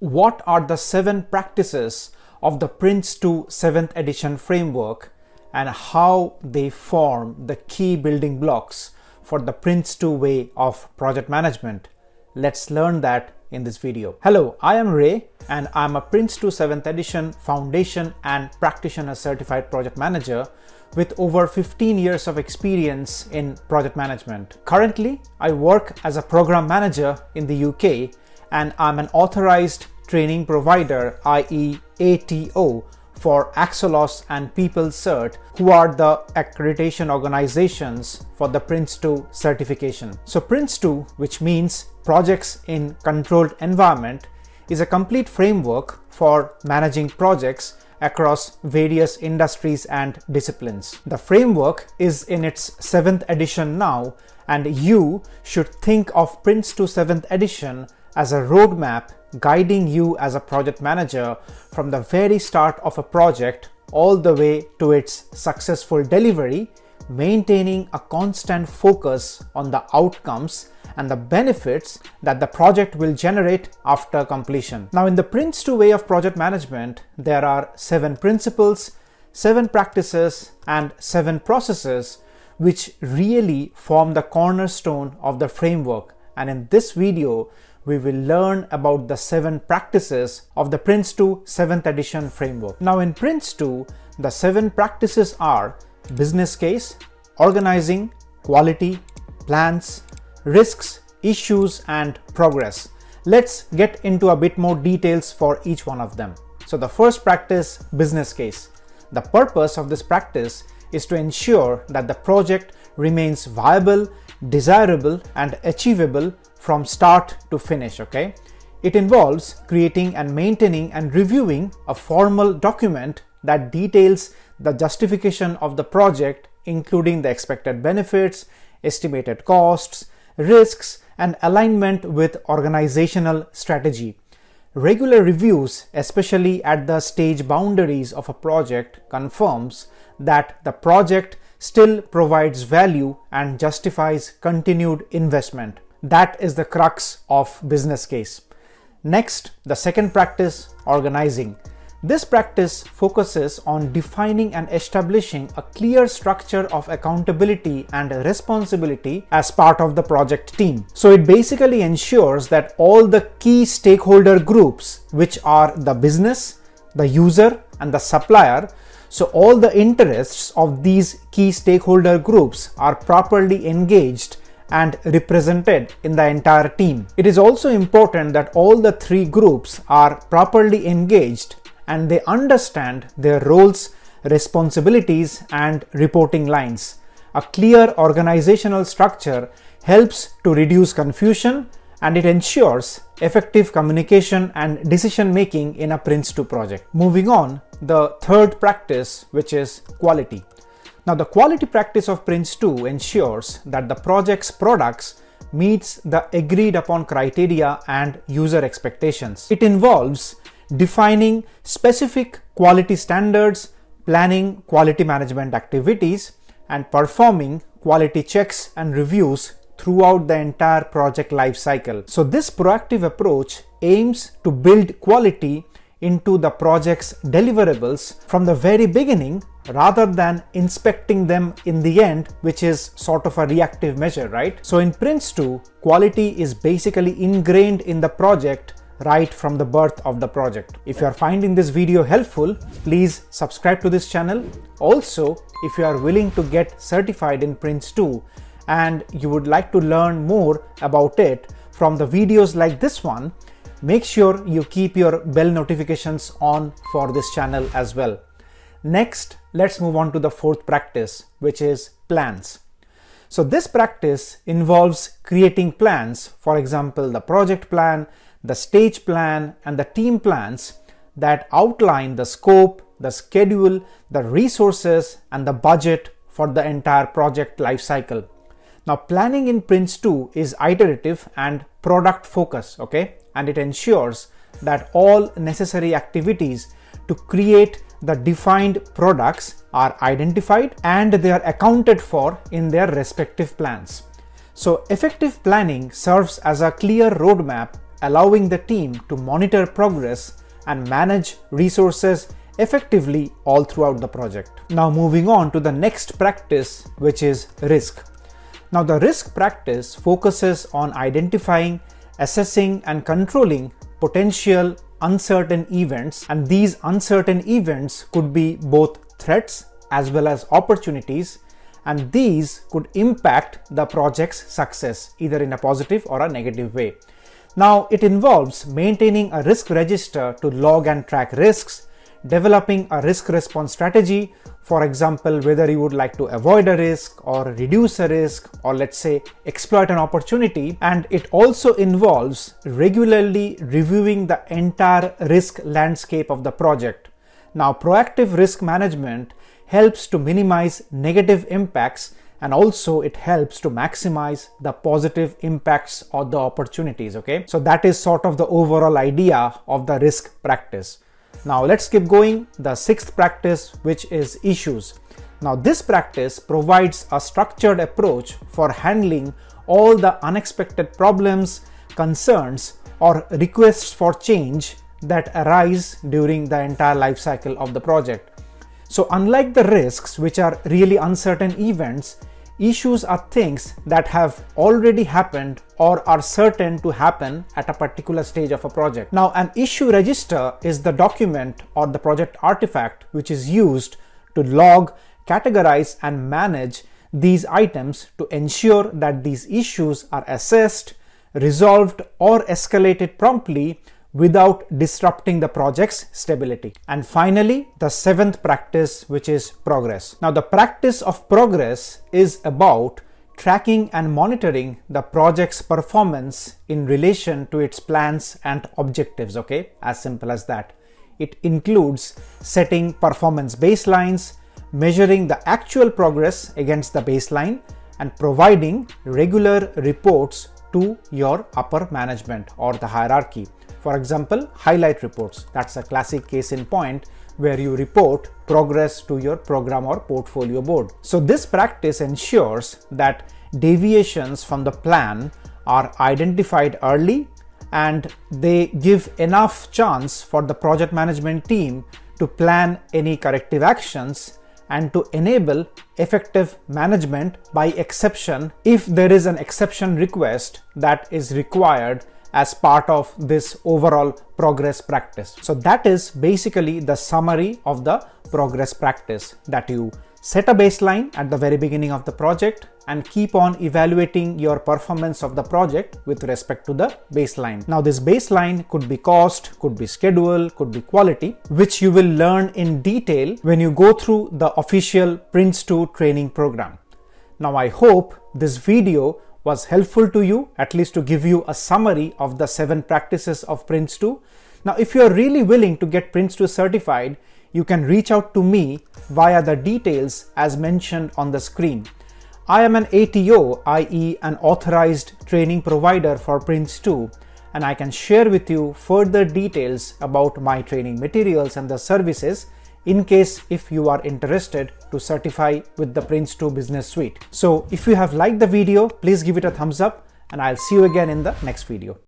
What are the 7 practices of the PRINCE2 7th edition framework and how they form the key building blocks for the PRINCE2 way of project management? Let's learn that in this video. Hello, I am Ray and I'm a PRINCE2 7th edition Foundation and Practitioner certified project manager with over 15 years of experience in project management. Currently, I work as a program manager in the UK and I'm an authorized training provider, i.e. ATO, for Axelos and PeopleCert, who are the accreditation organizations for the PRINCE2 certification. So PRINCE2, which means Projects in Controlled Environment, is a complete framework for managing projects across various industries and disciplines. The framework is in its 7th edition now, and you should think of PRINCE2 7th edition as a roadmap guiding you as a project manager from the very start of a project all the way to its successful delivery, maintaining a constant focus on the outcomes and the benefits that the project will generate after completion. Now, in the PRINCE2 way of project management, there are 7 principles, 7 practices, and 7 processes which really form the cornerstone of the framework. And in this video, we will learn about the 7 practices of the PRINCE2 7th edition framework. Now, in PRINCE2, the 7 practices are business case, organizing, quality, plans, risks, issues, and progress. Let's get into a bit more details for each one of them. So the first practice, business case. The purpose of this practice is to ensure that the project remains viable, desirable, and achievable from start to finish, okay? It involves creating and maintaining and reviewing a formal document that details the justification of the project, including the expected benefits, estimated costs, risks, and alignment with organizational strategy. Regular reviews, especially at the stage boundaries of a project, confirms that the project still provides value and justifies continued investment. That is the crux of business case. Next, the second practice, organizing. This practice focuses on defining and establishing a clear structure of accountability and responsibility as part of the project team. So it basically ensures that all the key stakeholder groups, which are the business, the user, and the supplier, so all the interests of these key stakeholder groups are properly engaged and represented in the entire team. It is also important that all the 3 groups are properly engaged and they understand their roles, responsibilities, and reporting lines. A clear organizational structure helps to reduce confusion and it ensures effective communication and decision making in a PRINCE2 project. Moving on, the third practice, which is quality. Now, the quality practice of PRINCE2 ensures that the project's products meets the agreed upon criteria and user expectations. It involves defining specific quality standards, planning quality management activities, and performing quality checks and reviews throughout the entire project life cycle. So this proactive approach aims to build quality into the project's deliverables from the very beginning rather than inspecting them in the end, which is sort of a reactive measure, right? So in PRINCE2, quality is basically ingrained in the project right from the birth of the project. If you are finding this video helpful, please subscribe to this channel. Also, if you are willing to get certified in PRINCE2 and you would like to learn more about it from the videos like this one, make sure you keep your bell notifications on for this channel as well. Next, let's move on to the fourth practice, which is plans. So this practice involves creating plans, for example, the project plan, the stage plan, and the team plans that outline the scope, the schedule, the resources, and the budget for the entire project lifecycle. Now, planning in PRINCE2 is iterative and product focused, okay? And it ensures that all necessary activities to create the defined products are identified and they are accounted for in their respective plans. So effective planning serves as a clear roadmap allowing the team to monitor progress and manage resources effectively all throughout the project. Now moving on to the next practice, which is risk. Now the risk practice focuses on identifying, assessing and controlling potential uncertain events, and these uncertain events could be both threats as well as opportunities, and these could impact the project's success either in a positive or a negative way. Now it involves maintaining a risk register to log and track risks, developing a risk response strategy, for example whether you would like to avoid a risk or reduce a risk or let's say exploit an opportunity, and it also involves regularly reviewing the entire risk landscape of the project. Now proactive risk management helps to minimize negative impacts, and also it helps to maximize the positive impacts or the opportunities. Okay, so that is sort of the overall idea of the risk practice. Now let's keep going. The sixth practice, which is issues. Now this practice provides a structured approach for handling all the unexpected problems, concerns or requests for change that arise during the entire life cycle of the project. So unlike the risks, which are really uncertain events, issues are things that have already happened or are certain to happen at a particular stage of a project. Now an issue register is the document or the project artifact which is used to log, categorize and manage these items to ensure that these issues are assessed, resolved or escalated promptly without disrupting the project's stability. And finally, the seventh practice, which is progress. Now the practice of progress is about tracking and monitoring the project's performance in relation to its plans and objectives. Okay, as simple as that. It includes setting performance baselines, measuring the actual progress against the baseline, and providing regular reports to your upper management or the hierarchy. For example, highlight reports. That's a classic case in point where you report progress to your program or portfolio board. So this practice ensures that deviations from the plan are identified early, and they give enough chance for the project management team to plan any corrective actions and to enable effective management by exception if there is an exception request that is required as part of this overall progress practice. So that is basically the summary of the progress practice, that you set a baseline at the very beginning of the project and keep on evaluating your performance of the project with respect to the baseline. Now this baseline could be cost, could be schedule, could be quality, which you will learn in detail when you go through the official PRINCE2 training program. Now I hope this video was helpful to you, at least to give you a summary of the 7 practices of PRINCE2. Now if you are really willing to get PRINCE2 certified, you can reach out to me via the details as mentioned on the screen. I am an ATO, i.e. an authorized training provider for PRINCE2, and I can share with you further details about my training materials and the services in case if you are interested to certify with the PRINCE2 Business Suite. So if you have liked the video, please give it a thumbs up, and I'll see you again in the next video.